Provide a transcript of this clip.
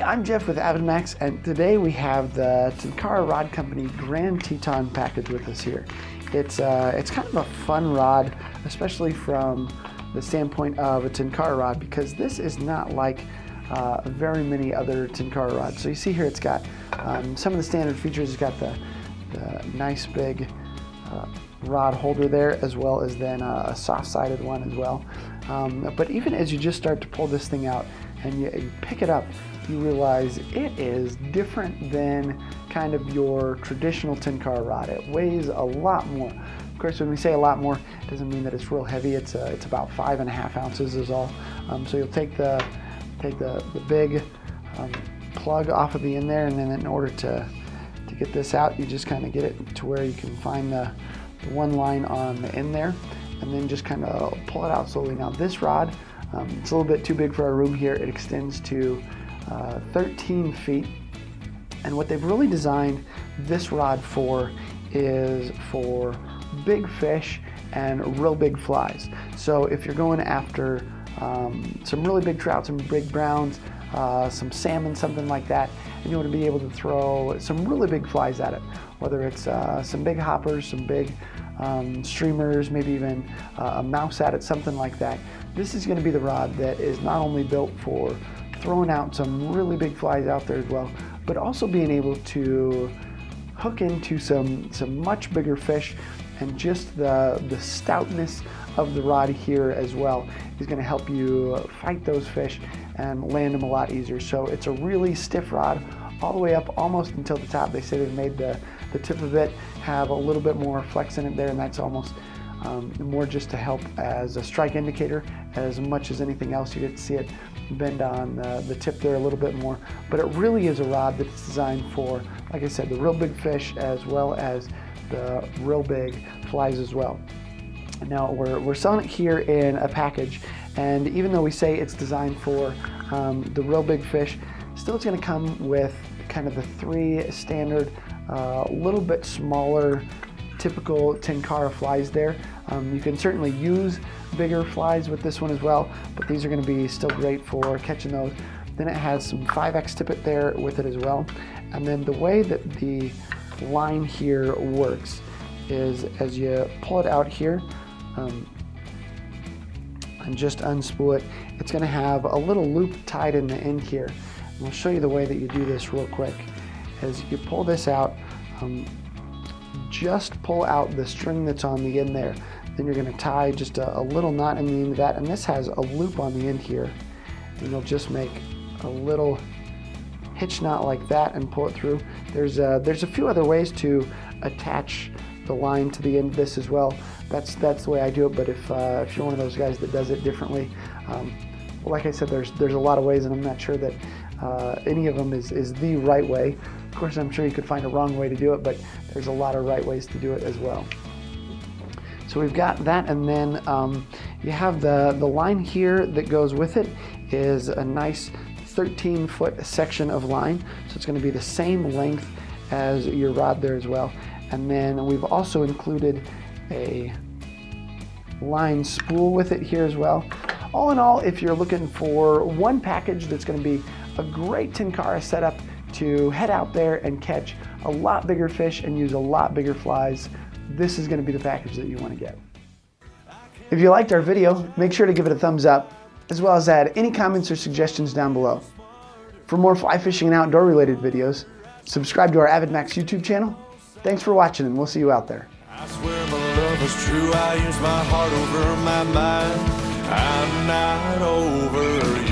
I'm Jeff with AvidMax, and today we have the Tenkara Rod Company Grand Teton package with us here. It's kind of a fun rod, especially from the standpoint of a Tenkara rod, because this is not like very many other Tenkara rods. So you see here it's got some of the standard features. It's got the nice big rod holder there, as well as then a soft-sided one as well. But even as you just start to pull this thing out and you pick it up, you realize it is different than kind of your traditional Tenkara rod. It weighs a lot more. Of course, when we say a lot more, it doesn't mean that it's real heavy. It's about 5.5 ounces is all. So you'll take the big plug off of the end there, and then in order to get this out, you just kind of get it to where you can find the one line on the end there, and then just kind of pull it out slowly. Now this rod, it's a little bit too big for our room here. It extends to 13 feet, and what they've really designed this rod for is for big fish and real big flies. So if you're going after some really big trout, some big browns, some salmon, something like that, and you want to be able to throw some really big flies at it, whether it's some big hoppers, some big streamers, maybe even a mouse at it, something like that. This is going to be the rod that is not only built for throwing out some really big flies out there as well, but also being able to hook into some much bigger fish, and just the stoutness of the rod here as well is going to help you fight those fish and land them a lot easier. So it's a really stiff rod all the way up almost until the top. They say they've made the tip of it have a little bit more flex in it there, and that's almost more just to help as a strike indicator as much as anything else. You get to see it bend on the tip there a little bit more, but it really is a rod that's designed for, like I said, the real big fish as well as the real big flies as well. Now we're selling it here in a package, and even though we say it's designed for the real big fish, still it's going to come with kind of the 3 standard, little bit smaller, typical Tenkara flies there. You can certainly use bigger flies with this one as well, but these are going to be still great for catching those. Then it has some 5X tippet there with it as well. And then the way that the line here works is as you pull it out here and just unspool it, it's going to have a little loop tied in the end here. And I'll show you the way that you do this real quick. As you pull this out, just pull out the string that's on the end there. Then you're going to tie just a little knot in the end of that, and this has a loop on the end here, and you'll just make a little hitch knot like that and pull it through. There's a few other ways to attach the line to the end of this as well. That's the way I do it, but if you're one of those guys that does it differently, well, like I said, there's a lot of ways, and I'm not sure that any of them is the right way. Of course, I'm sure you could find a wrong way to do it, but there's a lot of right ways to do it as well. So we've got that, and then you have the line here that goes with it is a nice 13-foot section of line, so it's going to be the same length as your rod there as well. And then we've also included a line spool with it here as well. All in all, if you're looking for one package that's going to be a great Tenkara setup to head out there and catch a lot bigger fish and use a lot bigger flies, this is going to be the package that you want to get. If you liked our video, make sure to give it a thumbs up, as well as add any comments or suggestions down below. For more fly fishing and outdoor related videos, subscribe to our AvidMax YouTube channel. Thanks for watching, and we'll see you out there. I swear my love is true. I use my heart over my mind. I'm not over you.